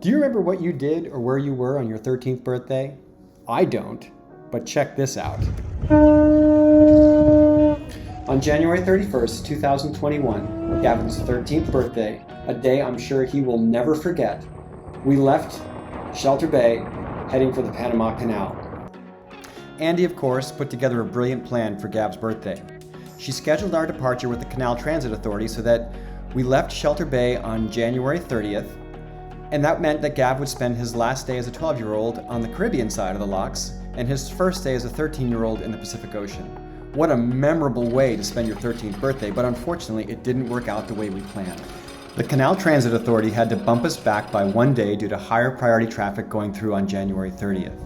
Do you remember what you did or where you were on your 13th birthday? I don't, but check this out. On January 31st, 2021, Gavin's 13th birthday, a day I'm sure he will never forget, we left Shelter Bay, heading for the Panama Canal. Andy, of course, put together a brilliant plan for Gav's birthday. She scheduled our departure with the Canal Transit Authority so that we left Shelter Bay on January 30th, and that meant that Gav would spend his last day as a 12-year-old on the Caribbean side of the locks and his first day as a 13-year-old in the Pacific Ocean. What a memorable way to spend your 13th birthday, but unfortunately it didn't work out the way we planned. The Canal Transit Authority had to bump us back by one day due to higher priority traffic going through on January 30th.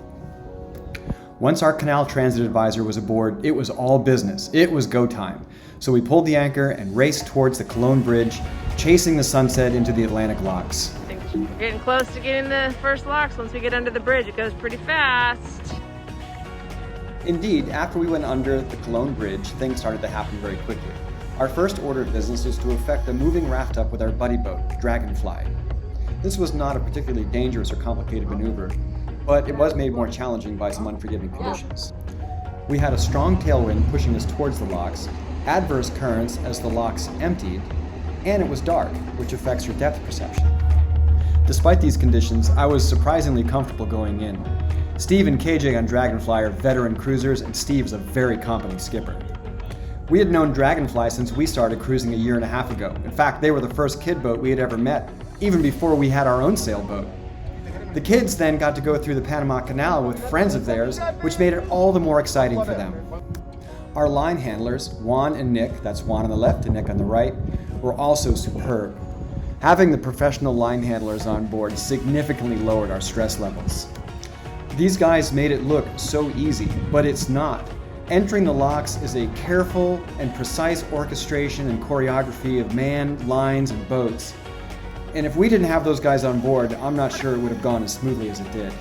Once our Canal Transit advisor was aboard, it was all business. It was go time. So we pulled the anchor and raced towards the Cologne Bridge, chasing the sunset into the Atlantic locks. We're getting close to getting the first locks. Once we get under the bridge, it goes pretty fast. Indeed, after we went under the Cologne Bridge, things started to happen very quickly. Our first order of business was to effect a moving raft up with our buddy boat, Dragonfly. This was not a particularly dangerous or complicated maneuver, but it was made more challenging by some unforgiving conditions. We had a strong tailwind pushing us towards the locks, adverse currents as the locks emptied, and it was dark, which affects your depth perception. Despite these conditions, I was surprisingly comfortable going in. Steve and KJ on Dragonfly are veteran cruisers, and Steve is a very competent skipper. We had known Dragonfly since we started cruising a year and a half ago. In fact, they were the first kid boat we had ever met, even before we had our own sailboat. The kids then got to go through the Panama Canal with friends of theirs, which made it all the more exciting for them. Our line handlers, Juan and Nick, that's Juan on the left and Nick on the right, were also superb. Having the professional line handlers on board significantly lowered our stress levels. These guys made it look so easy, but it's not. Entering the locks is a careful and precise orchestration and choreography of man, lines, and boats. And if we didn't have those guys on board, I'm not sure it would have gone as smoothly as it did.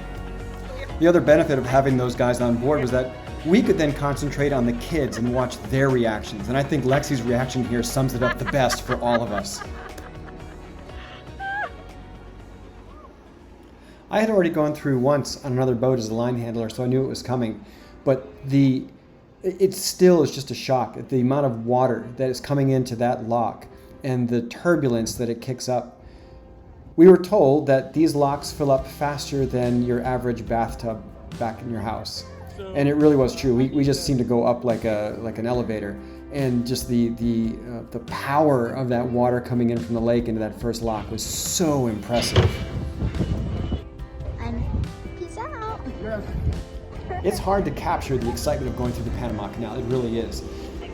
The other benefit of having those guys on board was that we could then concentrate on the kids and watch their reactions. And I think Lexi's reaction here sums it up the best for all of us. I had already gone through once on another boat as a line handler, so I knew it was coming. But it still is just a shock at the amount of water that is coming into that lock and the turbulence that it kicks up. We were told that these locks fill up faster than your average bathtub back in your house. And it really was true. We just seemed to go up like an elevator. And just the power of that water coming in from the lake into that first lock was so impressive. Peace out. It's hard to capture the excitement of going through the Panama Canal. It really is.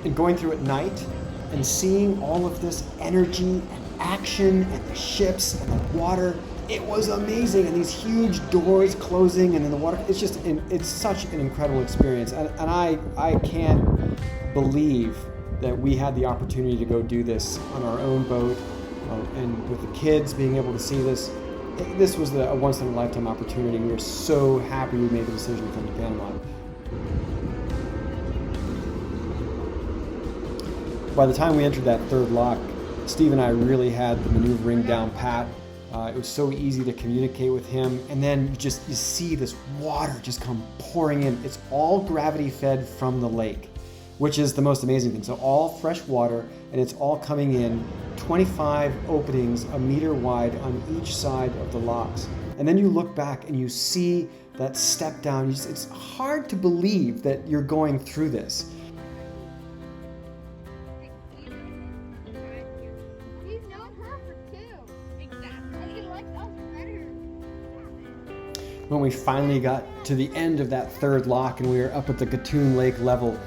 And going through at night and seeing all of this energy and action and the ships and the water, it was amazing. And these huge doors closing and then the water, it's such an incredible experience. And I can't believe that we had the opportunity to go do this on our own boat and with the kids being able to see this. This was a once-in-a-lifetime opportunity. We were so happy we made the decision to come to Panama. By the time we entered that third lock, Steve and I really had the maneuvering down pat. It was so easy to communicate with him. And then you see this water just come pouring in. It's all gravity fed from the lake, which is the most amazing thing. So all fresh water, and it's all coming in, 25 openings a meter wide on each side of the locks. And then you look back and you see that step down. It's hard to believe that you're going through this. When we finally got to the end of that third lock and we were up at the Gatun Lake level,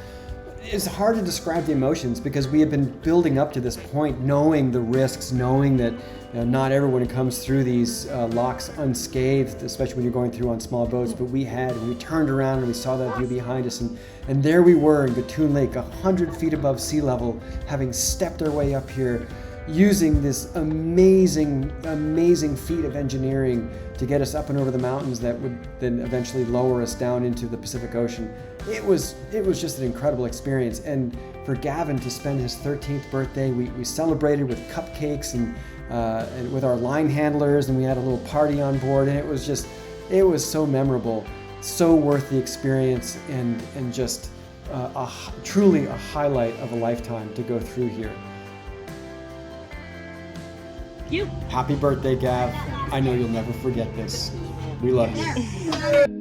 it's hard to describe the emotions because we had been building up to this point, knowing the risks, knowing that not everyone comes through these locks unscathed, especially when you're going through on small boats, but we had, and we turned around and we saw that view behind us, and there we were in Gatun Lake, 100 feet above sea level, having stepped our way up here, using this amazing feat of engineering to get us up and over the mountains that would then eventually lower us down into the Pacific Ocean. It was just an incredible experience. And for Gavin to spend his 13th birthday, we celebrated with cupcakes and and with our line handlers, and we had a little party on board, and it was so memorable, so worth the experience, and just truly a highlight of a lifetime to go through here. You. Happy birthday, Gav. I know you'll never forget this. We love you.